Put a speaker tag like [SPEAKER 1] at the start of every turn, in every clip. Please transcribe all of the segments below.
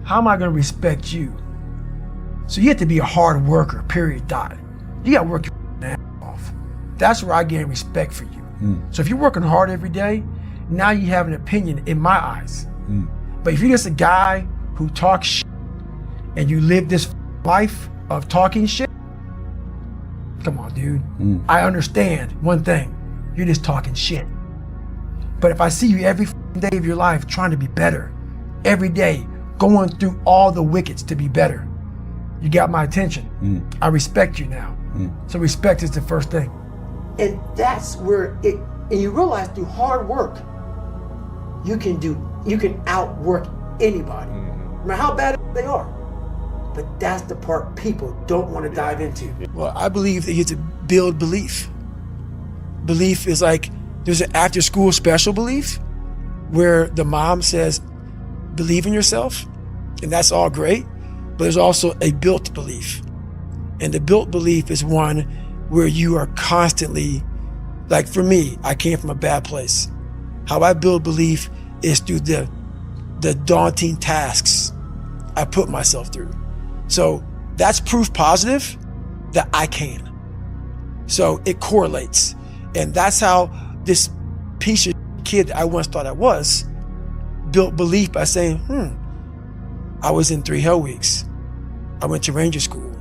[SPEAKER 1] how am I gonna respect you? So you have to be a hard worker, period, dot. You gotta work your ass off. That's where I gain respect for you. So if you're working hard every day, now you have an opinion in my eyes. But if you're just a guy who talks shit and you live this life of talking shit, come on, dude. I understand one thing, you're just talking shit. But if I see you every day of your life trying to be better, every day going through all the wickets to be better, you got my attention. I respect you now. So respect is the first thing. And that's where and you realize through hard work, you can outwork anybody, no matter how bad they are. But that's the part people don't want to dive into. Well, I believe that you have to build belief. Belief is like, there's an after school special belief where the mom says, believe in yourself, and that's all great, but there's also a built belief. And the built belief is one where you are constantly, like for me, I came from a bad place. How I build belief is through the daunting tasks I put myself through. So that's proof positive that I can. So it correlates. And that's how this piece of kid I once thought I was built belief by saying, I was in 3 hell weeks. I went to Ranger School.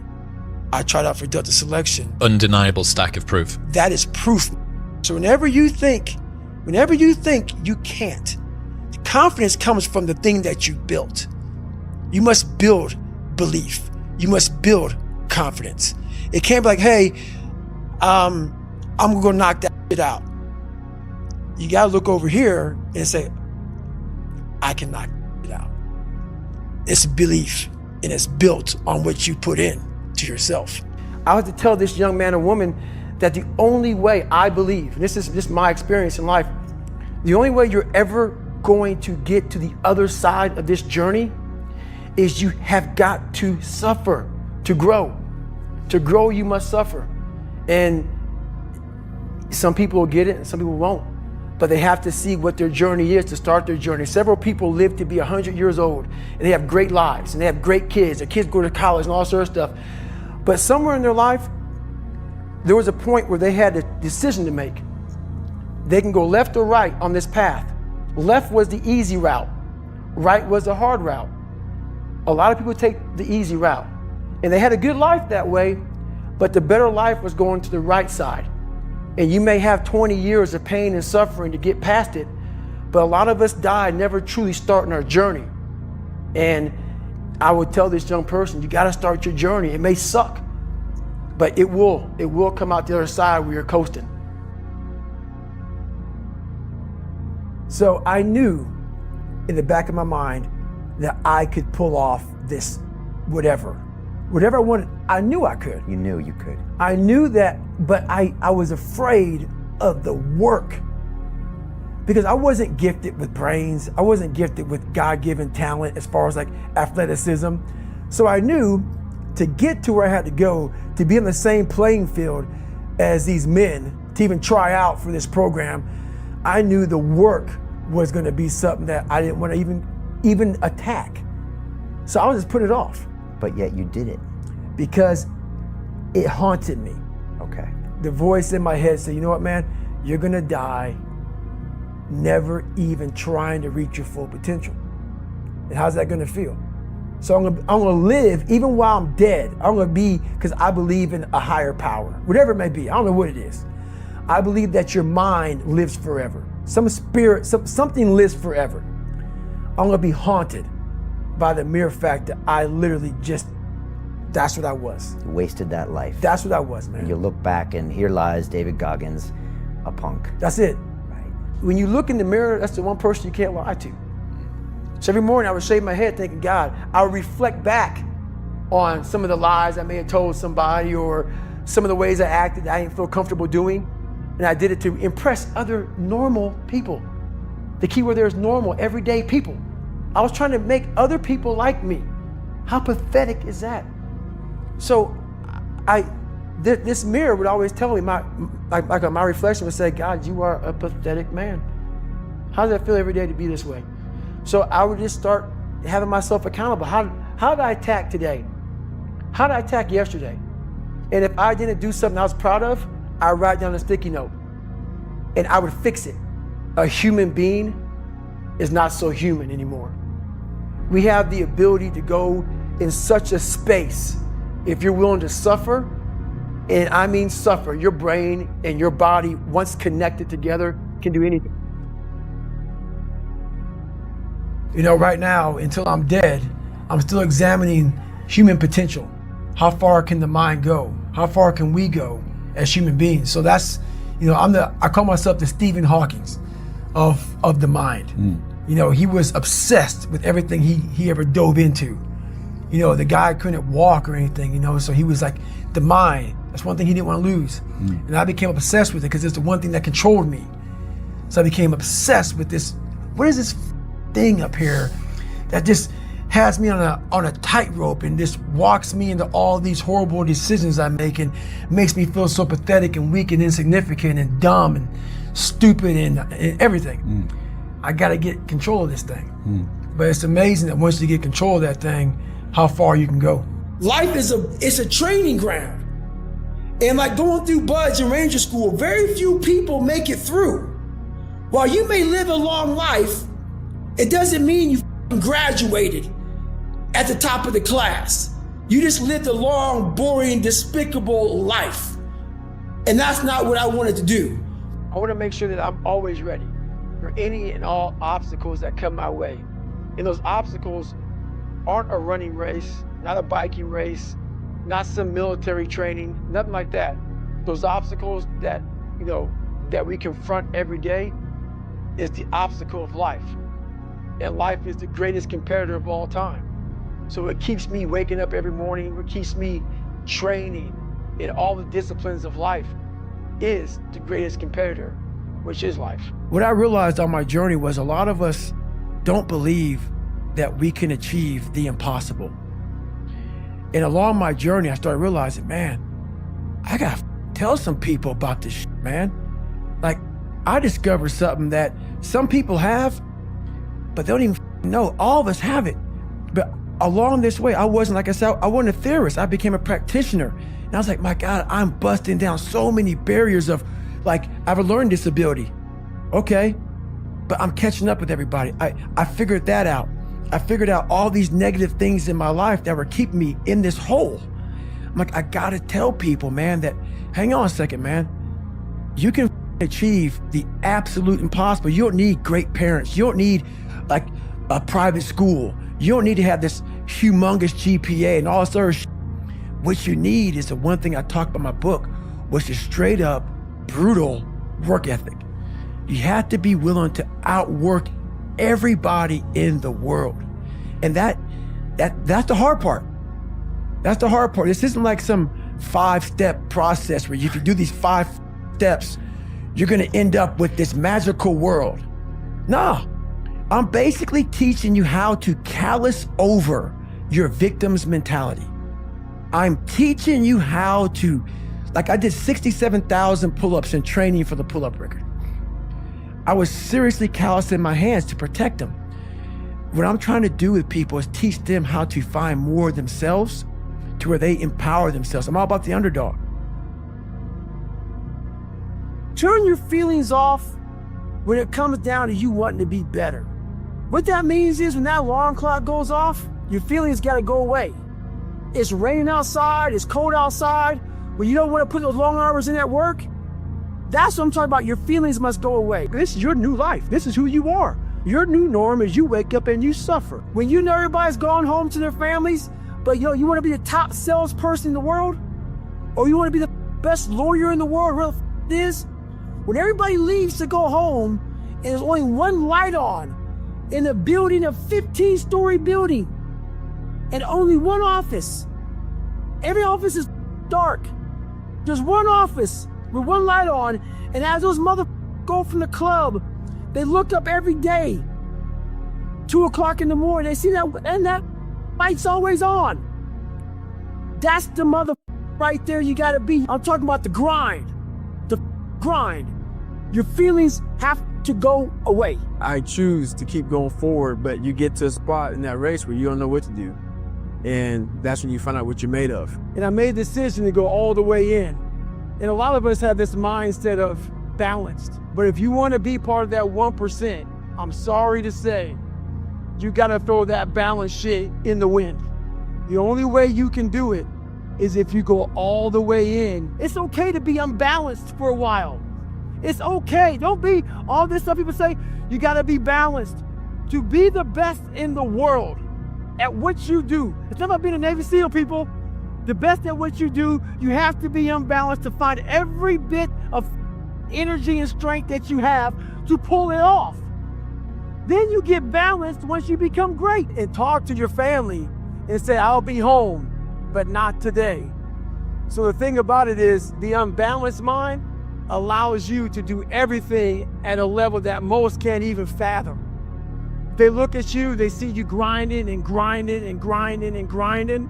[SPEAKER 1] I tried out for Delta selection.
[SPEAKER 2] Undeniable stack of proof.
[SPEAKER 1] That is proof. So whenever you think you can't, the confidence comes from the thing that you built. You must build belief. You must build confidence. It can't be like, hey, I'm gonna go knock that shit out. You gotta look over here and say, I can knock it out. It's belief, and it's built on what you put in to yourself. I had to tell this young man or woman that the only way I believe, and this is my experience in life, the only way you're ever going to get to the other side of this journey is you have got to suffer to grow. To grow, you must suffer. And some people will get it and some people won't. But they have to see what their journey is to start their journey. Several people live to be 100 years old and they have great lives and they have great kids. Their kids go to college and all sorts of stuff. But somewhere in their life, there was a point where they had a decision to make. They can go left or right on this path. Left was the easy route. Right was the hard route. A lot of people take the easy route. And they had a good life that way, but the better life was going to the right side. And you may have 20 years of pain and suffering to get past it, but a lot of us die never truly starting our journey. And I would tell this young person, you gotta start your journey. It may suck, but it will come out the other side where you're coasting. So I knew in the back of my mind that I could pull off this whatever I wanted. I knew I could.
[SPEAKER 3] You knew you could.
[SPEAKER 1] I knew that, but I was afraid of the work because I wasn't gifted with brains. I wasn't gifted with God-given talent as far as like athleticism. So I knew to get to where I had to go, to be in the same playing field as these men, to even try out for this program, I knew the work was gonna be something that I didn't want to even attack. So I was just putting it off.
[SPEAKER 3] But yet you did it.
[SPEAKER 1] Because it haunted me.
[SPEAKER 3] Okay.
[SPEAKER 1] The voice in my head said, you know what, man? You're gonna die never even trying to reach your full potential. And how's that gonna feel? So I'm gonna live even while I'm dead. I'm gonna be, because I believe in a higher power, whatever it may be. I don't know what it is. I believe that your mind lives forever. Some spirit, something lives forever. I'm gonna be haunted by the mere fact that I literally that's what I was.
[SPEAKER 3] You wasted that life.
[SPEAKER 1] That's what I was, man.
[SPEAKER 3] And you look back and here lies David Goggins, a punk.
[SPEAKER 1] That's it.
[SPEAKER 3] Right.
[SPEAKER 1] When you look in the mirror, that's the one person you can't lie to. So every morning I would shave my head thinking, God, I would reflect back on some of the lies I may have told somebody or some of the ways I acted that I didn't feel comfortable doing. And I did it to impress other normal people. The key word there is normal, everyday people. I was trying to make other people like me. How pathetic is that? So this mirror would always tell me, my reflection would say, God, you are a pathetic man. How does that feel every day to be this way? So I would just start having myself accountable. How did I attack today? How did I attack yesterday? And if I didn't do something I was proud of, I write down a sticky note and I would fix it. A human being is not so human anymore. We have the ability to go in such a space if you're willing to suffer, and I mean suffer. Your brain and your body, once connected together, can do anything. You know, right now, until I'm dead, I'm still examining human potential. How far can the mind go? How far can we go as human beings? So that's, you know, I call myself the Stephen Hawking's of the mind. You know, he was obsessed with everything he ever dove into. You know, the guy couldn't walk or anything, you know, so he was like, the mind, that's one thing he didn't want to lose. And I became obsessed with it because it's the one thing that controlled me. So I became obsessed with this, what is this thing up here that just has me on a tightrope and just walks me into all these horrible decisions I make and makes me feel so pathetic and weak and insignificant and dumb and stupid and everything. I gotta get control of this thing. But it's amazing that once you get control of that thing, how far you can go.
[SPEAKER 4] Life is a training ground. And like going through Buds and Ranger School, very few people make it through. While you may live a long life, it doesn't mean you graduated at the top of the class. You just lived a long, boring, despicable life. And that's not what I wanted to do.
[SPEAKER 1] I want to make sure that I'm always ready for any and all obstacles that come my way. And those obstacles aren't a running race, not a biking race, not some military training, nothing like that. Those obstacles that, you know, that we confront every day is the obstacle of life. And life is the greatest competitor of all time. So it keeps me waking up every morning, it keeps me training in all the disciplines of life is the greatest competitor, which is life. What I realized on my journey was a lot of us don't believe that we can achieve the impossible. And along my journey, I started realizing, man, I gotta tell some people about this shit, man. Like, I discovered something that some people have, but they don't even know. All of us have it. But along this way, I wasn't, like I said, I wasn't a theorist. I became a practitioner. And I was like, my God, I'm busting down so many barriers of, like, I have a learning disability. Okay, but I'm catching up with everybody. I figured that out. I figured out all these negative things in my life that were keeping me in this hole. I'm like, I gotta tell people, man, that, hang on a second, man. You can achieve the absolute impossible. You don't need great parents. You don't need like a private school. You don't need to have this humongous GPA and all this other shit. What you need is the one thing I talked about in my book, which is straight up brutal work ethic. You have to be willing to outwork everybody in the world. And that's the hard part. That's the hard part. This isn't like some 5-step process where if you do these 5 steps, you're gonna end up with this magical world. Nah, I'm basically teaching you how to callus over your victim's mentality. I'm teaching you how to, like I did 67,000 pull-ups in training for the pull-up record. I was seriously callousing my hands to protect them. What I'm trying to do with people is teach them how to find more of themselves to where they empower themselves. I'm all about the underdog.
[SPEAKER 4] Turn your feelings off when it comes down to you wanting to be better. What that means is when that alarm clock goes off, your feelings gotta go away. It's raining outside, it's cold outside, when you don't want to put those long hours in at work. That's what I'm talking about. Your feelings must go away. This is your new life. This is who you are. Your new norm is you wake up and you suffer. When you know everybody's gone home to their families, but you want to be the top salesperson in the world, or you want to be the best lawyer in the world, whatever it is, when everybody leaves to go home and there's only one light on in a building, a 15-story building, and only one office. Every office is dark. There's one office with one light on, and as those motherfuckers go from the club, they look up every day, 2 o'clock in the morning, they see that, and that light's always on. That's the motherfucker right there you gotta be. I'm talking about the grind. The grind. Your feelings have to go away.
[SPEAKER 5] I choose to keep going forward, but you get to a spot in that race where you don't know what to do. And that's when you find out what you're made of.
[SPEAKER 4] And I made a decision to go all the way in. And a lot of us have this mindset of balanced. But if you want to be part of that 1%, I'm sorry to say, you got to throw that balanced shit in the wind. The only way you can do it is if you go all the way in. It's okay to be unbalanced for a while. It's okay. Don't be all this stuff people say, you got to be balanced. To be the best in the world at what you do. It's not about being a Navy SEAL, people. The best at what you do, you have to be unbalanced to find every bit of energy and strength that you have to pull it off. Then you get balanced once you become great. And talk to your family and say, I'll be home, but not today. So the thing about it is, the unbalanced mind allows you to do everything at a level that most can't even fathom. They look at you, they see you grinding and grinding and grinding and grinding.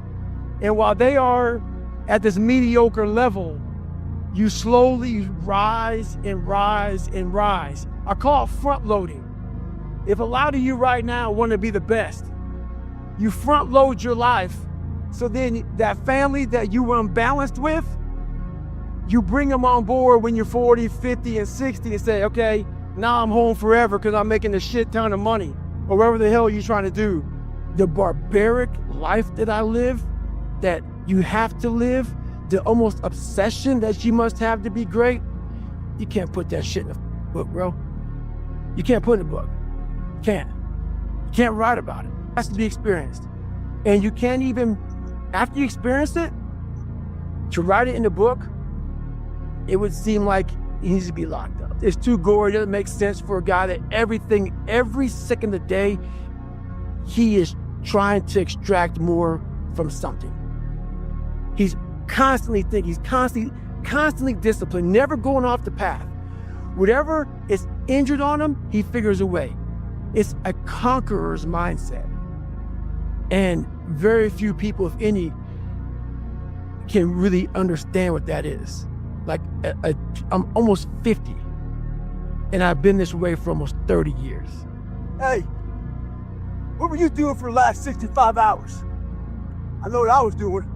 [SPEAKER 4] And while they are at this mediocre level, you slowly rise and rise and rise. I call it front loading. If a lot of you right now want to be the best, you front load your life. So then that family that you were unbalanced with, you bring them on board when you're 40, 50, and 60 and say, okay, now I'm home forever because I'm making a shit ton of money, or whatever the hell you're trying to do. The barbaric life that I live, that you have to live, the almost obsession that you must have to be great, you can't put that shit in a book, bro. You can't put it in a book. You can't. You can't write about it. It has to be experienced. And you can't even, after you experience it, to write it in a book, it would seem like he needs to be locked up. It's too gory. It doesn't make sense for a guy that every second of the day, he is trying to extract more from something. He's constantly thinking, he's constantly disciplined, never going off the path. Whatever is injured on him, he figures a way. It's a conqueror's mindset. And very few people, if any, can really understand what that is. Like, I'm almost 50, and I've been this way for almost 30 years. Hey, what were you doing for the last 65 hours? I know what I was doing.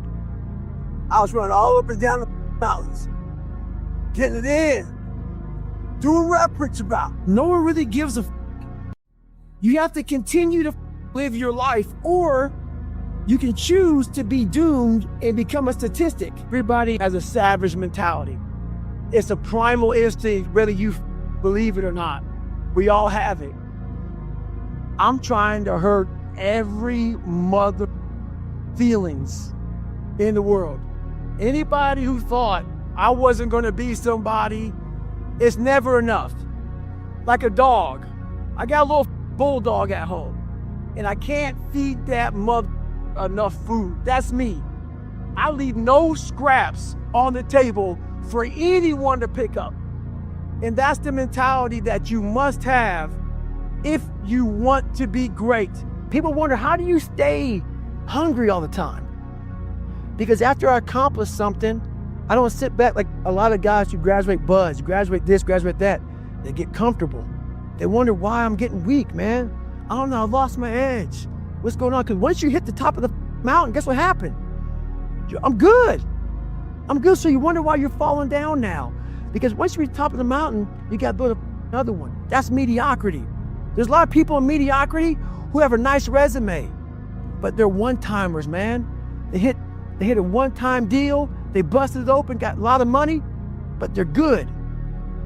[SPEAKER 4] I was running all up and down the mountains, getting it in, doing what I preach about. No one really gives a f. You have to continue to live your life, or you can choose to be doomed and become a statistic. Everybody has a savage mentality. It's a primal instinct, whether you believe it or not. We all have it. I'm trying to hurt every mother feelings in the world. Anybody who thought I wasn't going to be somebody, it's never enough. Like a dog. I got a little bulldog at home, and I can't feed that mother enough food. That's me. I leave no scraps on the table for anyone to pick up. And that's the mentality that you must have if you want to be great. People wonder, how do you stay hungry all the time? Because after I accomplish something, I don't sit back like a lot of guys who graduate buds, graduate this, graduate that. They get comfortable. They wonder why I'm getting weak, man. I don't know, I lost my edge. What's going on? Because once you hit the top of the mountain, guess what happened? I'm good. I'm good. So you wonder why you're falling down now. Because once you reach the top of the mountain, you got to build another one. That's mediocrity. There's a lot of people in mediocrity who have a nice resume, but they're one-timers, man. They hit a one-time deal, they busted it open, got a lot of money, but they're good.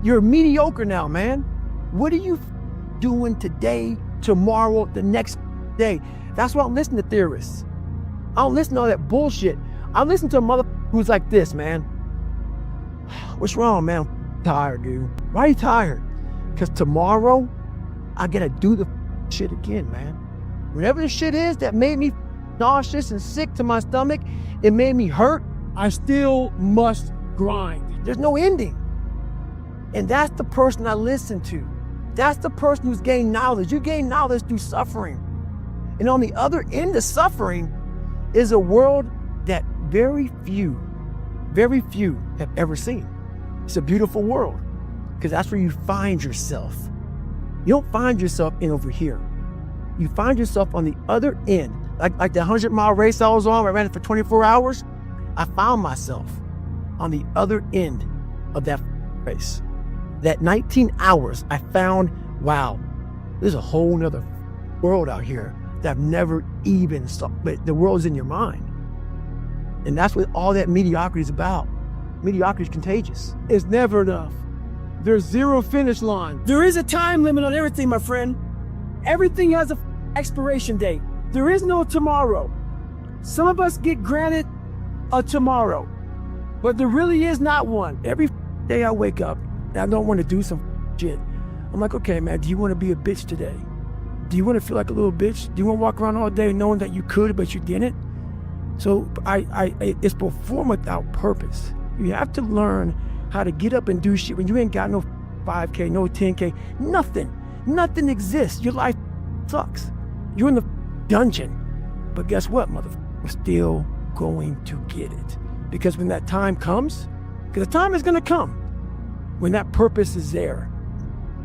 [SPEAKER 4] You're mediocre now, man. What are you doing today, tomorrow, the next day? That's why I don't listen to theorists. I don't listen to all that bullshit. I listen to a mother who's like this, man. What's wrong, man? I'm tired, dude. Why are you tired? Because tomorrow, I gotta do the shit again, man. Whatever the shit is that made me nauseous and sick to my stomach, it made me hurt, I still must grind. There's no ending. And that's the person I listen to. That's the person who's gained knowledge. You gain knowledge through suffering. And on the other end of suffering is a world that very few have ever seen. It's a beautiful world, because that's where you find yourself. You don't find yourself in over here. You find yourself on the other end. Like the 100-mile race I was on, where I ran it for 24 hours. I found myself on the other end of that race. That 19 hours, I found, wow, there's a whole nother world out here that I've never even saw. But the world's in your mind. And that's what all that mediocrity is about. Mediocrity is contagious. It's never enough. There's zero finish line. There is a time limit on everything, my friend. Everything has an expiration date. There is no tomorrow. Some of us get granted a tomorrow, but there really is not one. Every day I wake up and I don't want to do some shit. I'm like, okay, man, do you want to be a bitch today? Do you want to feel like a little bitch? Do you want to walk around all day knowing that you could, but you didn't? So it's perform without purpose. You have to learn how to get up and do shit when you ain't got no 5K, no 10K, nothing. Nothing exists. Your life sucks. You're in the dungeon. But guess what, motherfucker? We're still going to get it. Because when that time comes, because the time is going to come, when that purpose is there,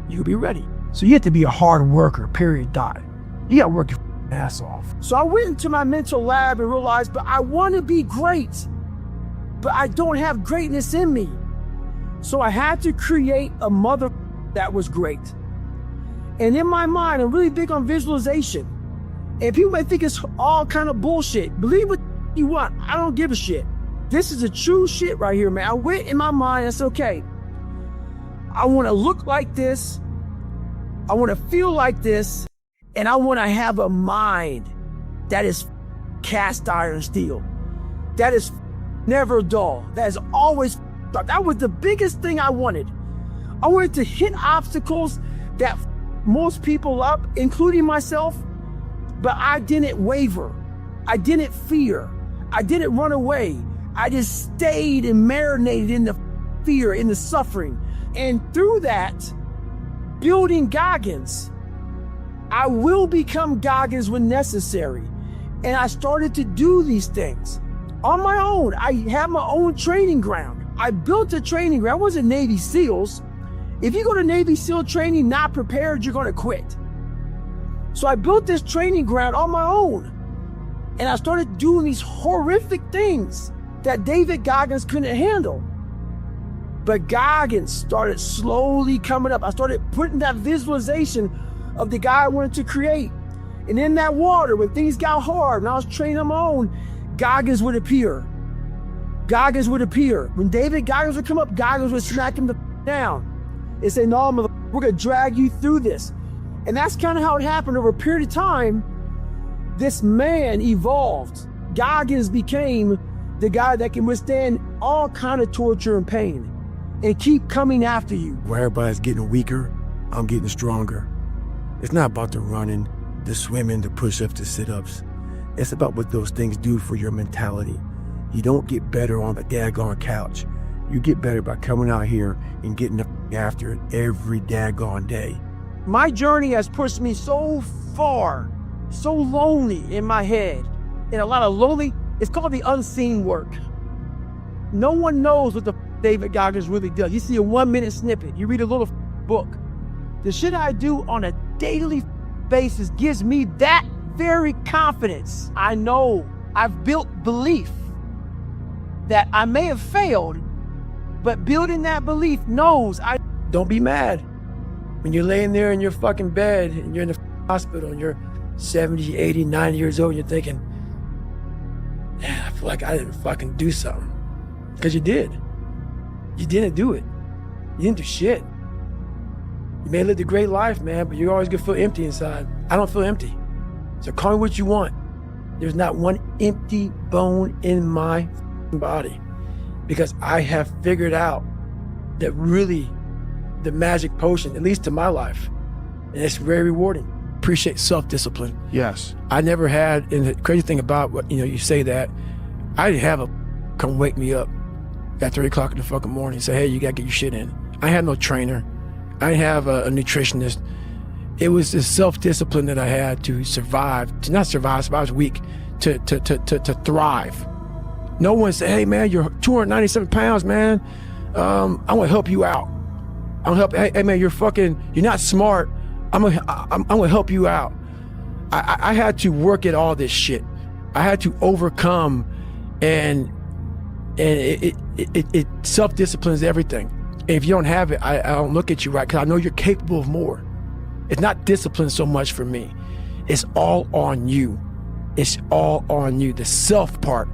[SPEAKER 4] you'll be ready.
[SPEAKER 1] So you have to be a hard worker, period, dot. You got to work your ass off.
[SPEAKER 4] So I went into my mental lab and realized, but I want to be great, but I don't have greatness in me. So I had to create a mother that was great. And in my mind, I'm really big on visualization. And people might think it's all kind of bullshit. Believe what you want. I don't give a shit. This is a true shit right here, man. I went in my mind and said, okay, I want to look like this. I want to feel like this. And I want to have a mind that is cast iron steel. That is never dull. That is always, that was the biggest thing I wanted. I wanted to hit obstacles that most people up, including myself, but I didn't waver. I didn't fear. I didn't run away. I just stayed and marinated in the fear, in the suffering. And through that, building Goggins, I will become Goggins when necessary. And I started to do these things on my own. I have my own training ground. I built a training ground. I wasn't Navy SEALs. If you go to Navy SEAL training not prepared, you're going to quit. So I built this training ground on my own. And I started doing these horrific things that David Goggins couldn't handle. But Goggins started slowly coming up. I started putting that visualization of the guy I wanted to create. And in that water, when things got hard and I was training on my own, Goggins would appear. Goggins would appear. When David Goggins would come up, Goggins would smack him down and say, no, we're going to drag you through this. And that's kind of how it happened. Over a period of time, this man evolved. Goggins became the guy that can withstand all kind of torture and pain and keep coming after you.
[SPEAKER 6] Where everybody's getting weaker, I'm getting stronger. It's not about the running, the swimming, the push-ups, the sit-ups. It's about what those things do for your mentality. You don't get better on the daggone couch. You get better by coming out here and getting after it every daggone day.
[SPEAKER 4] My journey has pushed me so far, so lonely in my head, and a lot of lonely. It's called the unseen work. No one knows what the David Goggins really does. You see a 1-minute snippet, you read a little book. The shit I do on a daily basis gives me that very confidence. I know I've built belief that I may have failed, but building that belief knows I don't be mad. When you're laying there in your fucking bed and you're in the hospital and you're 70, 80, 90 years old and you're thinking, man, I feel like I didn't fucking do something. Because you did. You didn't do it. You didn't do shit. You may have lived a great life, man, but you're always gonna feel empty inside. I don't feel empty. So call me what you want. There's not one empty bone in my body because I have figured out that really the magic potion, at least to my life, and it's very rewarding. Appreciate self-discipline.
[SPEAKER 6] Yes.
[SPEAKER 1] I never had, and the crazy thing about what, you say that, I didn't have a come wake me up at 3 o'clock in the fucking morning and say, hey, you gotta get your shit in. I had no trainer. I didn't have a nutritionist. It was the self-discipline that I had to survive, to not survive, I was weak, to thrive. No one said, hey man, you're 297 pounds, man. I wanna help you out. I'll help, hey man, you're not smart,
[SPEAKER 6] I'm gonna help you out. I had to work at all this shit. I had to overcome, and it self-disciplines everything. And if you don't have it, I don't look at you right, because I know you're capable of more. It's not discipline so much for me. It's all on you. It's all on you. The self part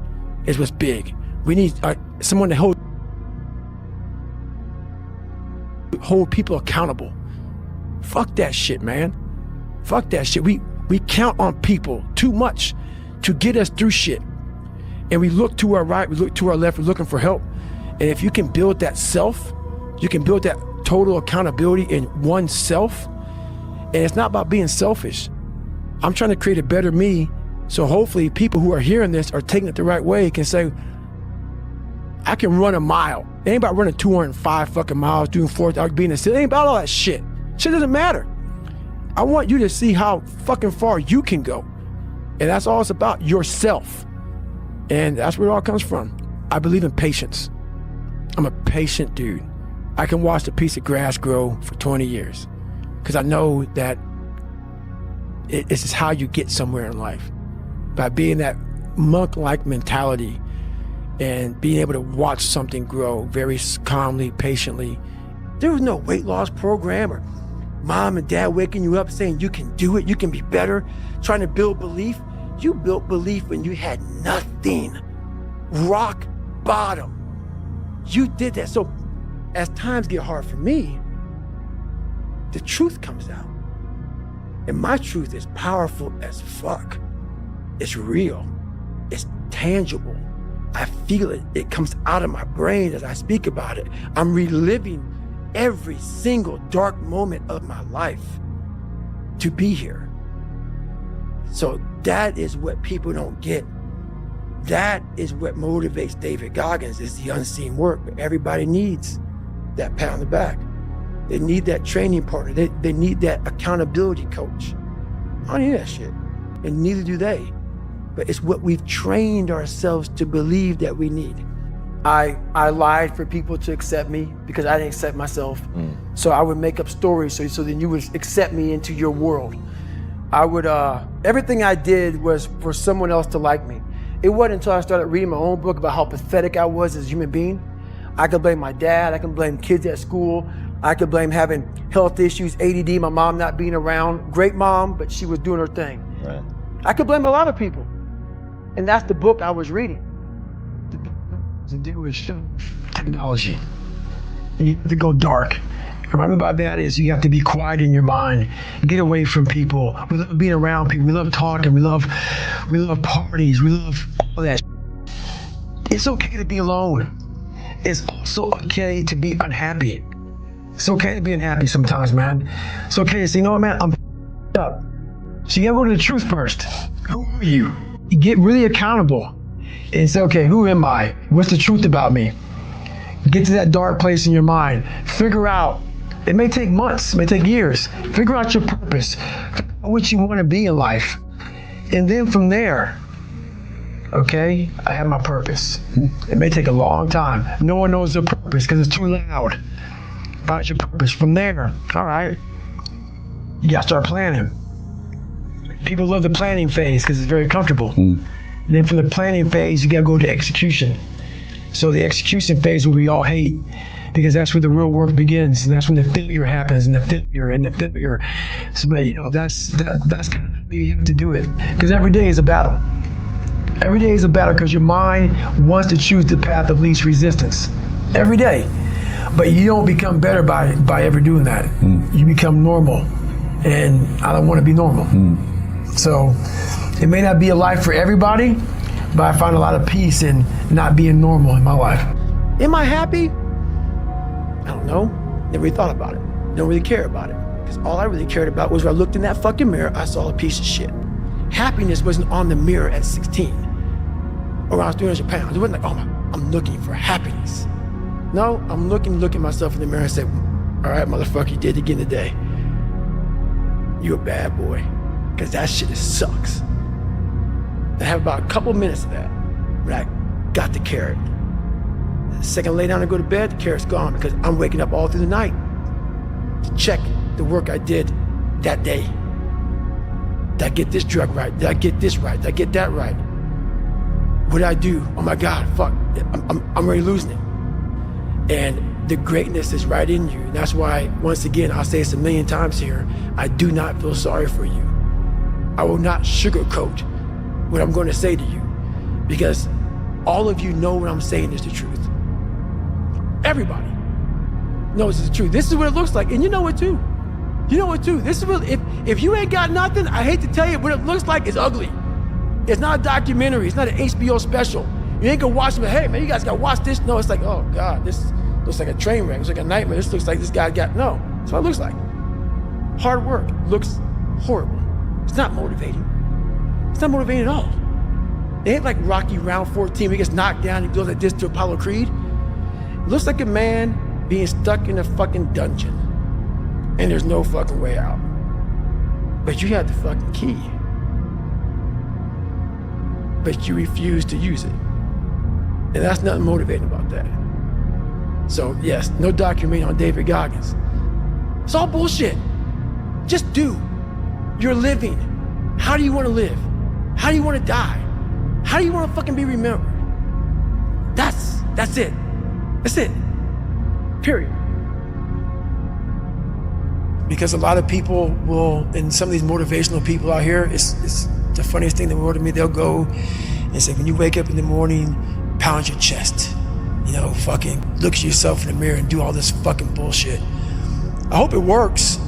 [SPEAKER 6] is what's big. We need someone to hold people accountable. Fuck that shit, man. Fuck that shit. We count on people too much to get us through shit. And we look to our right, we look to our left, we're looking for help. And if you can build that self, you can build that total accountability in oneself. And it's not about being selfish. I'm trying to create a better me, so hopefully people who are hearing this are taking it the right way, can say, I can run a mile. It ain't about running 205 fucking miles, doing 4,000, being a city. It ain't about all that shit. Shit doesn't matter. I want you to see how fucking far you can go. And that's all it's about, yourself. And that's where it all comes from. I believe in patience. I'm a patient dude. I can watch a piece of grass grow for 20 years because I know that it's just how you get somewhere in life. By being that monk-like mentality and being able to watch something grow very calmly, patiently. There was no weight loss program or mom and dad waking you up saying you can do it, you can be better, trying to build belief. You built belief when you had nothing. Rock bottom. You did that. So as times get hard for me, the truth comes out. And my truth is powerful as fuck. It's real. It's tangible. I feel it. It comes out of my brain as I speak about it. I'm reliving every single dark moment of my life to be here. So that is what people don't get. That is what motivates David Goggins, is the unseen work. But everybody needs that pat on the back. They need that training partner. They need that accountability coach. I don't need that shit. And neither do they. But it's what we've trained ourselves to believe that we need. I lied for people to accept me because I didn't accept myself. So I would make up stories so then you would accept me into your world. I would, everything I did was for someone else to like me. It wasn't until I started reading my own book about how pathetic I was as a human being. I could blame my dad, I can blame kids at school, I could blame having health issues, ADD, my mom not being around. Great mom, but she was doing her thing.
[SPEAKER 3] Right.
[SPEAKER 6] I could blame a lot of people. And that's the book I was reading.
[SPEAKER 1] To do with technology. You have to go dark. What I mean by that is you have to be quiet in your mind. Get away from people. We love being around people. We love talking. We love parties. We love all that. It's okay to be alone. It's also okay to be unhappy. It's okay to be unhappy sometimes, man. It's okay to say, you know what, man, I'm up. So you gotta go to the truth first. Who are you? You get really accountable and say, okay, who am I? What's the truth about me? Get to that dark place in your mind. Figure out, it may take months, it may take years. Figure out your purpose, what you want to be in life. And then from there, okay, I have my purpose. It may take a long time. No one knows their purpose because it's too loud. About your purpose. From there, all right, you gotta start planning. People love the planning phase because it's very comfortable. And then from the planning phase, you gotta go to execution. So the execution phase will we all hate, because that's where the real work begins, and that's when the failure happens, and the failure. So, but, you know, that's kind of you have to do it, because every day is a battle. Every day is a battle because your mind wants to choose the path of least resistance. Every day. But you don't become better by ever doing that. You become normal, and I don't want to be normal. So it may not be a life for everybody, but I find a lot of peace in not being normal in my life. Am I happy? I don't know. Never really thought about it. Don't really care about it. Because all I really cared about was when I looked in that fucking mirror, I saw a piece of shit. Happiness wasn't on the mirror at 16 or when I was 300 pounds. It wasn't like, oh, I'm looking for happiness. No, I'm looking at myself in the mirror and say, all right, motherfucker, you did it again today. You're a bad boy. Because that shit just sucks. I have about a couple minutes of that, but I got the carrot. The second I lay down and go to bed, the carrot's gone because I'm waking up all through the night to check the work I did that day? Did I get this drug right? Did I get this right? Did I get that right? What did I do? Oh my God, fuck, I'm already losing it. And the greatness is right in you. And that's why, once again, I'll say this a million times here, I do not feel sorry for you. I will not sugarcoat what I'm going to say to you, because all of you know what I'm saying is the truth. Everybody knows it's the truth. This is what it looks like, and you know it too. You know it too. This is what, if you ain't got nothing, I hate to tell you, what it looks like is ugly. It's not a documentary. It's not an HBO special. You ain't gonna watch it, hey man, you guys gotta watch this. No, it's like, oh God, this looks like a train wreck. It's like a nightmare. This looks like this guy got, no. That's what it looks like. Hard work looks horrible. It's not motivating. It's not motivating at all. It ain't like Rocky round 14 where he gets knocked down and goes like this to Apollo Creed. It looks like a man being stuck in a fucking dungeon and there's no fucking way out. But you have the fucking key. But you refuse to use it. And that's nothing motivating about that. So yes, no documentary on David Goggins. It's all bullshit. Just do. You're living. How do you want to live? How do you want to die? How do you want to fucking be remembered? That's it. That's it. Period. Because a lot of people will, and some of these motivational people out here, it's the funniest thing in the world to me. They'll go and say, when you wake up in the morning, pound your chest. You know, fucking look at yourself in the mirror and do all this fucking bullshit. I hope it works.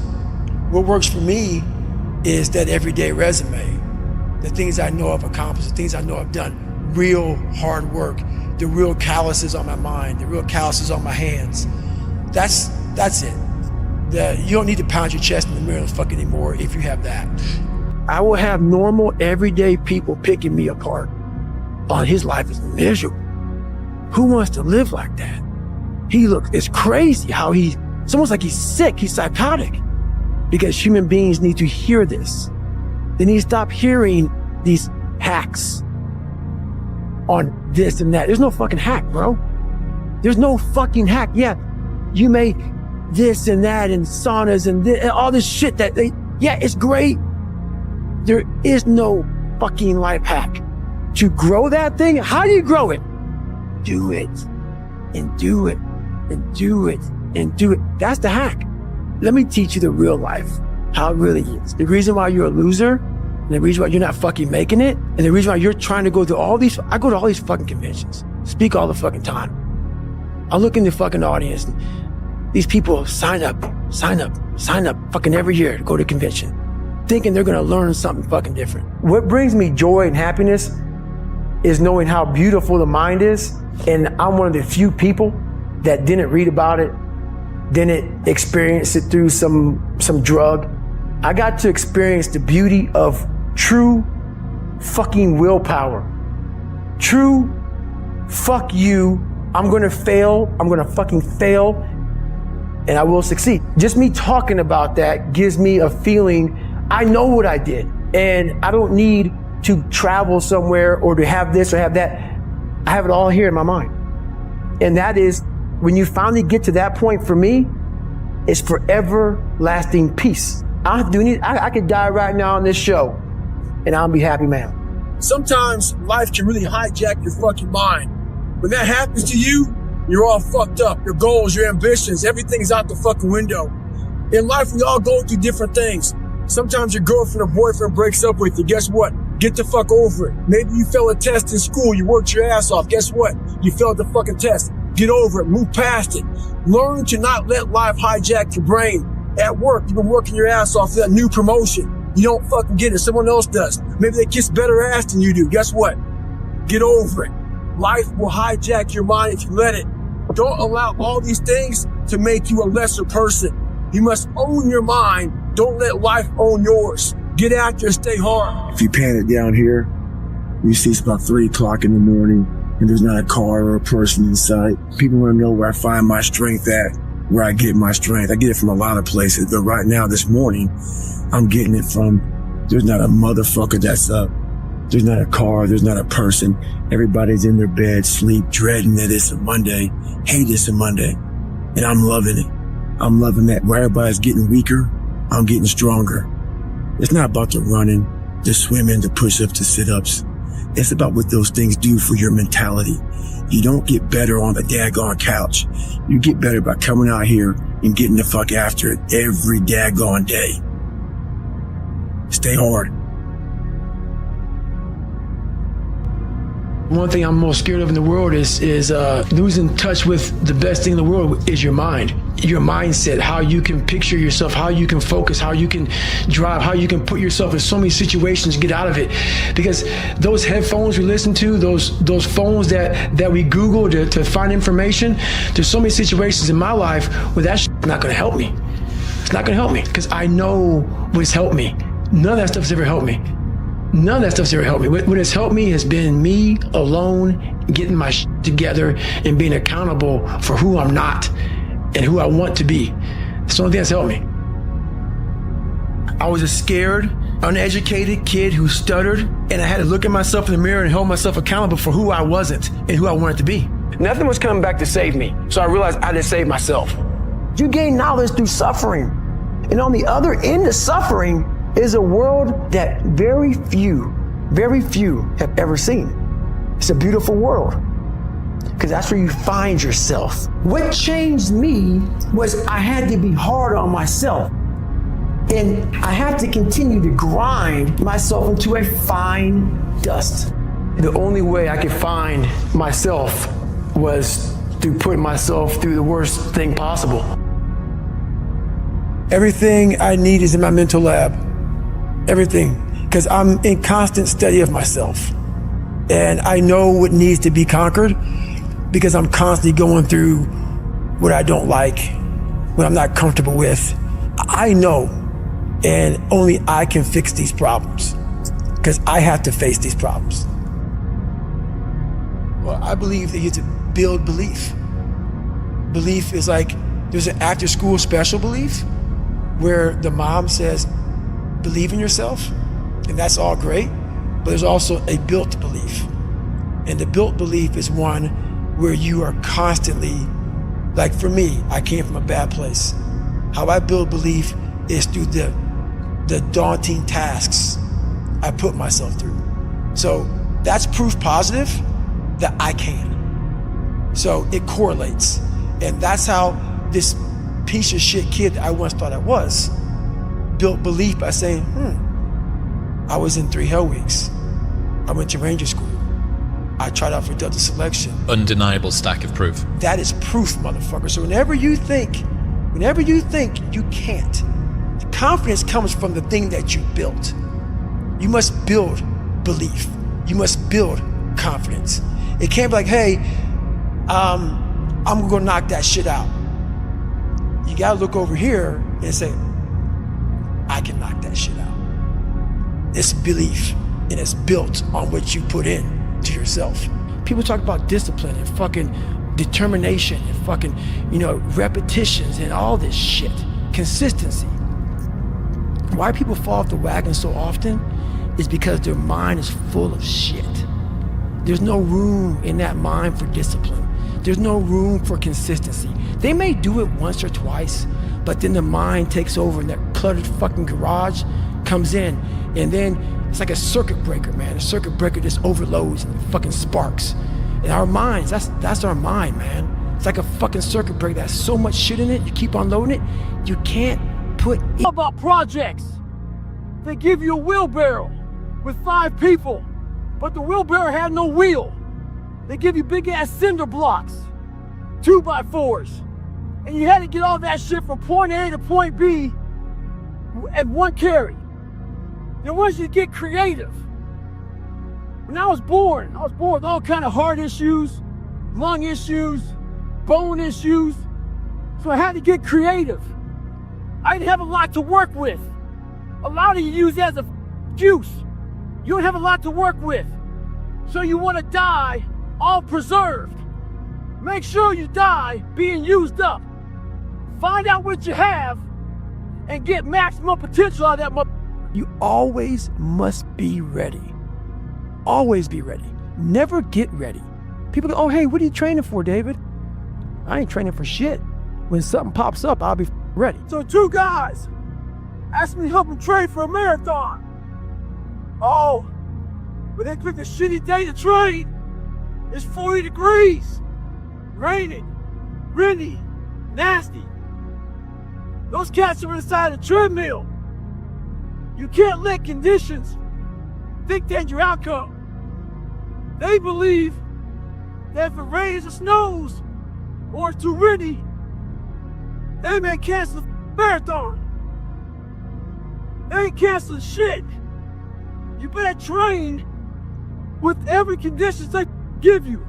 [SPEAKER 1] What works for me is that everyday resume. The things I know I've accomplished, the things I know I've done, real hard work, the real calluses on my mind, the real calluses on my hands. That's it. You don't need to pound your chest in the mirror fucking anymore if you have that. I will have normal, everyday people picking me apart. Oh, his life is miserable. Who wants to live like that? It's crazy how it's almost like he's sick, he's psychotic. Because human beings need to hear this. They need to stop hearing these hacks on this and that. There's no fucking hack, bro. There's no fucking hack. Yeah, you may this and that and saunas and all this shit yeah, it's great. There is no fucking life hack. To grow that thing, how do you grow it? Do it and do it and do it and do it. That's the hack. Let me teach you the real life, how it really is. The reason why you're a loser, and the reason why you're not fucking making it, and the reason why you're trying to go to I go to all these fucking conventions, speak all the fucking time. I look in the fucking audience, and these people sign up fucking every year to go to a convention, thinking they're gonna learn something fucking different. What brings me joy and happiness is knowing how beautiful the mind is, and I'm one of the few people that didn't read about it, didn't experience it through some drug. I got to experience the beauty of true fucking willpower. True, fuck you, I'm gonna fail, I'm gonna fucking fail, and I will succeed. Just me talking about that gives me a feeling, I know what I did, and I don't need to travel somewhere or to have this or have that. I have it all here in my mind. And that is, when you finally get to that point, for me, it's forever lasting peace. I could die right now on this show and I'll be happy, man.
[SPEAKER 6] Sometimes life can really hijack your fucking mind. When that happens to you, you're all fucked up. Your goals, your ambitions, everything's out the fucking window. In life, we all go through different things. Sometimes your girlfriend or boyfriend breaks up with you. Guess what? Get the fuck over it. Maybe you failed a test in school. You worked your ass off. Guess what? You failed the fucking test. Get over it. Move past it. Learn to not let life hijack your brain. At work, you've been working your ass off for that new promotion. You don't fucking get it. Someone else does. Maybe they kiss better ass than you do. Guess what? Get over it. Life will hijack your mind if you let it. Don't allow all these things to make you a lesser person. You must own your mind. Don't let life own yours. Get out there, stay hard.
[SPEAKER 7] If you pan it down here, you see it's about 3 o'clock in the morning and there's not a car or a person in sight. People want to know where I find my strength at, where I get my strength. I get it from a lot of places, but right now, this morning, I'm getting it from, there's not a motherfucker that's up. There's not a car, there's not a person. Everybody's in their bed, sleep, dreading that it's a Monday, hate it's a Monday. And I'm loving it. I'm loving that where everybody's getting weaker I'm getting stronger. It's not about the running, the swimming, the push-ups, the sit-ups. It's about what those things do for your mentality. You don't get better on the daggone couch. You get better by coming out here and getting the fuck after it every daggone day. Stay hard.
[SPEAKER 1] One thing I'm most scared of in the world is losing touch with the best thing in the world is your mind. Your mindset, how you can picture yourself, how you can focus, how you can drive, how you can put yourself in so many situations and get out of it. Because those headphones we listen to, those phones that we Google to find information, there's so many situations in my life where that shit's not gonna help me. It's not gonna help me because I know what's helped me. None of that stuff's ever helped me. None of that stuff's ever helped me. What has helped me has been me alone, getting my shit together and being accountable for who I'm not and who I want to be. It's the only thing that's helped me. I was a scared, uneducated kid who stuttered, and I had to look at myself in the mirror and hold myself accountable for who I wasn't and who I wanted to be. Nothing was coming back to save me, so I realized I didn't save myself.
[SPEAKER 4] You gain knowledge through suffering. And on the other end of suffering is a world that very few have ever seen. It's a beautiful world because that's where you find yourself. What changed me was I had to be hard on myself. And I had to continue to grind myself into a fine dust. The only way I could find myself was through putting myself through the worst thing possible. Everything I need is in my mental lab. Everything, because I'm in constant study of myself. And I know what needs to be conquered because I'm constantly going through what I don't like, what I'm not comfortable with. I know, and only I can fix these problems because I have to face these problems. Well, I believe that you have to build belief. Belief is like, there's an after school special belief where the mom says, believe in yourself, and that's all great, but there's also a built belief. And the built belief is one where you are constantly, like for me, I came from a bad place. How I build belief is through the daunting tasks I put myself through. So that's proof positive that I can. So it correlates. And that's how this piece of shit kid that I once thought I was built belief by saying, I was in 3 hell weeks. I went to Ranger School. I tried out for Delta Selection.
[SPEAKER 2] Undeniable stack of proof.
[SPEAKER 1] That is proof, motherfucker. So whenever you think you can't, the confidence comes from the thing that you built. You must build belief. You must build confidence. It can't be like, hey, I'm gonna go knock that shit out. You gotta look over here and say, I can knock that shit out. It's belief, and it's built on what you put in to yourself. People talk about discipline and fucking determination and fucking, repetitions and all this shit. Consistency. Why people fall off the wagon so often is because their mind is full of shit. There's no room in that mind for discipline. There's no room for consistency. They may do it once or twice, but then the mind takes over and that cluttered fucking garage comes in, and then it's like a circuit breaker, man. A circuit breaker just overloads and fucking sparks. And our minds, that's our mind, man. It's like a fucking circuit breaker that has so much shit in it, you keep on loading it, you can't put it.
[SPEAKER 4] How about projects? They give you a wheelbarrow with 5 people, but the wheelbarrow had no wheel. They give you big ass cinder blocks, 2x4s, and you had to get all that shit from point A to point B at one carry. Then once you get creative, when I was born with all kind of heart issues, lung issues, bone issues, so I had to get creative. I didn't have a lot to work with. A lot of you use that as an excuse. You don't have a lot to work with, so you want to die all preserved. Make sure you die being used up. Find out what you have and get maximum potential out of that. You always must be ready. Always be ready. Never get ready. People go, oh, hey, what are you training for, David? I ain't training for shit. When something pops up, I'll be ready. So 2 guys asked me to help him train for a marathon. Oh, but they picked a shitty day to train. It's 40 degrees, raining, windy, nasty. Those cats are inside a treadmill. You can't let conditions dictate your outcome. They believe that if it rains or snows or it's too windy, they may cancel the marathon. They ain't canceling shit. You better train with every condition they give you.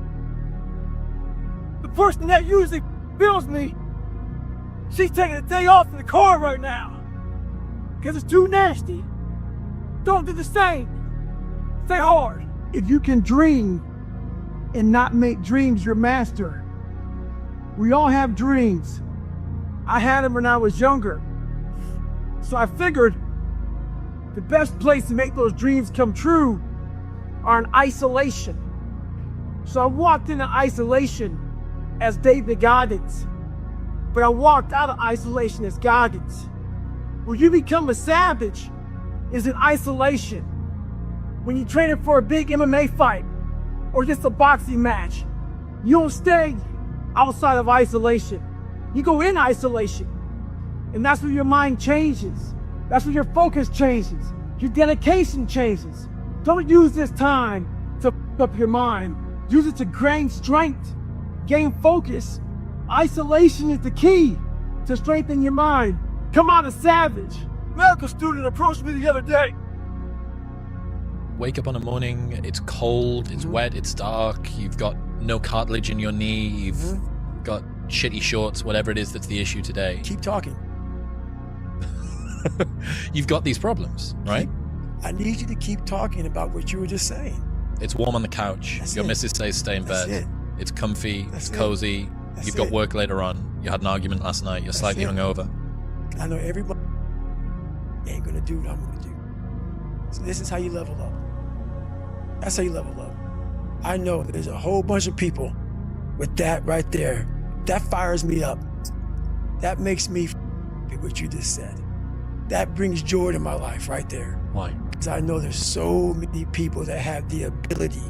[SPEAKER 4] The person that usually bills me, she's taking a day off in the car right now because it's too nasty. Don't do the same. Stay hard. If you can dream and not make dreams your master, we all have dreams. I had them when I was younger. So I figured the best place to make those dreams come true are in isolation. So I walked into isolation as David Goggins, but I walked out of isolation as Goggins. When you become a savage is in isolation. When you're training for a big MMA fight or just a boxing match, you don't stay outside of isolation. You go in isolation. And that's where your mind changes. That's where your focus changes. Your dedication changes. Don't use this time to f up your mind. Use it to gain strength, gain focus. Isolation is the key to strengthen your mind. Come out a savage. Medical student approached me the other day.
[SPEAKER 2] Wake up on a morning, it's cold, it's wet, it's dark, you've got no cartilage in your knee, you've got shitty shorts, whatever it is that's the issue today.
[SPEAKER 6] Keep talking.
[SPEAKER 2] You've got these problems, right?
[SPEAKER 6] I need you to keep talking about what you were just saying.
[SPEAKER 2] It's warm on the couch,
[SPEAKER 6] That's
[SPEAKER 2] your
[SPEAKER 6] it.
[SPEAKER 2] missus says stay in
[SPEAKER 6] That's
[SPEAKER 2] bed,
[SPEAKER 6] it.
[SPEAKER 2] it's comfy,
[SPEAKER 6] That's
[SPEAKER 2] it's
[SPEAKER 6] it.
[SPEAKER 2] cozy,
[SPEAKER 6] That's
[SPEAKER 2] you've got
[SPEAKER 6] it.
[SPEAKER 2] work later on, you had an argument last night, you're slightly
[SPEAKER 6] it.
[SPEAKER 2] hungover.
[SPEAKER 6] I know everybody ain't gonna do what I'm gonna do. So this is how you level up. That's how you level up. I know that there's a whole bunch of people with that right there. That fires me up. That makes me what you just said. That brings joy to my life right there.
[SPEAKER 2] Why?
[SPEAKER 6] Because I know there's so many people that have the ability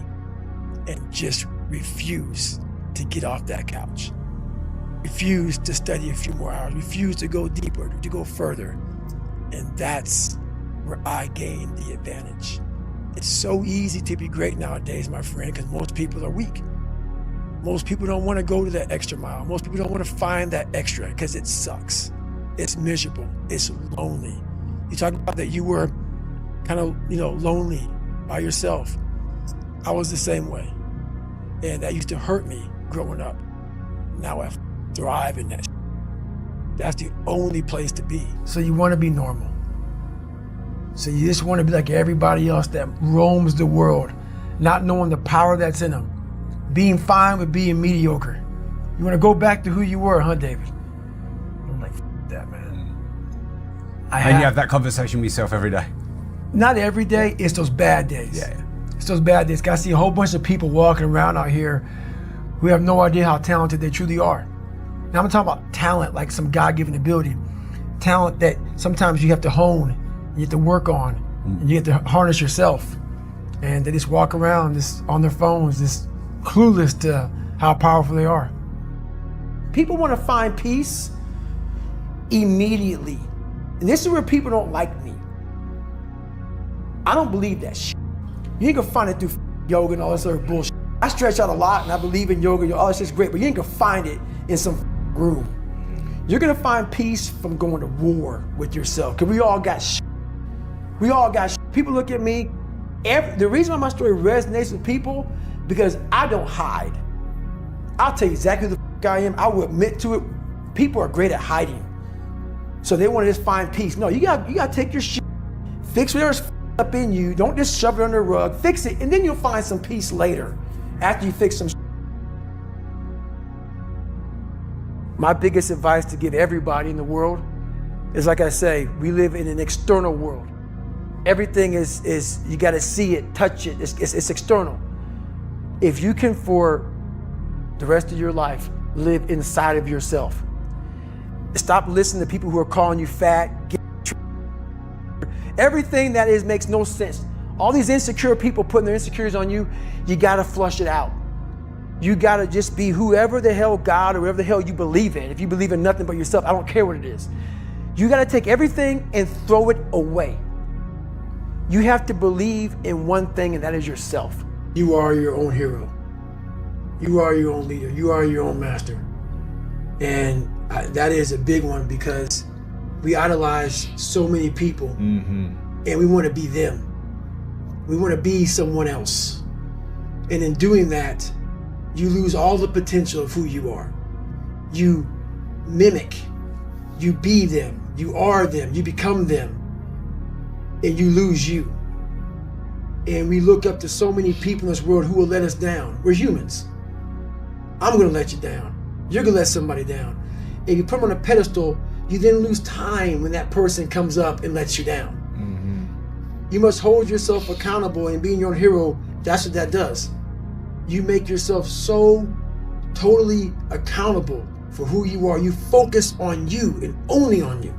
[SPEAKER 6] and just refuse to get off that couch. Refuse to study a few more hours. Refuse to go deeper, to go further. And that's where I gain the advantage. It's so easy to be great nowadays, my friend, because most people are weak. Most people don't want to go to that extra mile. Most people don't want to find that extra because it sucks. It's miserable. It's lonely. You talk about that you were kind of, lonely by yourself. I was the same way. And that used to hurt me growing up. Now I thrive in that. That's the only place to be.
[SPEAKER 1] So you want to be normal. So you just want to be like everybody else that roams the world, not knowing the power that's in them. Being fine with being mediocre. You want to go back to who you were, huh, David? I'm like, that, man.
[SPEAKER 8] And you have that conversation with yourself every day.
[SPEAKER 1] Not every day, it's those bad days.
[SPEAKER 8] Yeah.
[SPEAKER 1] It's those bad days. I see a whole bunch of people walking around out here who have no idea how talented they truly are. Now I'm talking about talent, like some God-given ability. Talent that sometimes you have to hone, you have to work on, and you have to harness yourself. And they just walk around just on their phones, just clueless to how powerful they are. People want to find peace immediately. And this is where people don't like me. I don't believe that shit. You ain't gonna find it through yoga and all this other bullshit. I stretch out a lot and I believe in yoga, all this shit's great, but you ain't gonna find it in some room. You're gonna find peace from going to war with yourself, because we all got shit. We all got shit. People look at me, the reason why my story resonates with people, because I don't hide. I'll tell you exactly who the f I am. I will admit to it. People are great at hiding. So they want to just find peace. No, you gotta take your shit, fix whatever's up in you. Don't just shove it under the rug. Fix it, and then you'll find some peace later after you fix some shit. My biggest advice to give everybody in the world is, like I say, we live in an external world. Everything is you got to see it, touch it. It's external. If you can, for the rest of your life, live inside of yourself. Stop listening to people who are calling you fat.
[SPEAKER 4] Everything that is makes no sense. All these insecure people putting their insecurities on you, you gotta flush it out. You gotta just be whoever the hell God or whatever the hell you believe in. If you believe in nothing but yourself, I don't care what it is. You gotta take everything and throw it away. You have to believe in one thing, and that is yourself.
[SPEAKER 1] You are your own hero. You are your own leader. You are your own master. And that is a big one, because we idolize so many people, and we want to be them. We want to be someone else. And in doing that, you lose all the potential of who you are. You mimic, you be them, you are them, you become them, and you lose you. And we look up to so many people in this world who will let us down. We're humans. I'm gonna let you down. You're gonna let somebody down. If you put them on a pedestal, you then lose time when that person comes up and lets you down. You must hold yourself accountable, and being your own hero, that's what that does. You make yourself so totally accountable for who you are. You focus on you and only on you.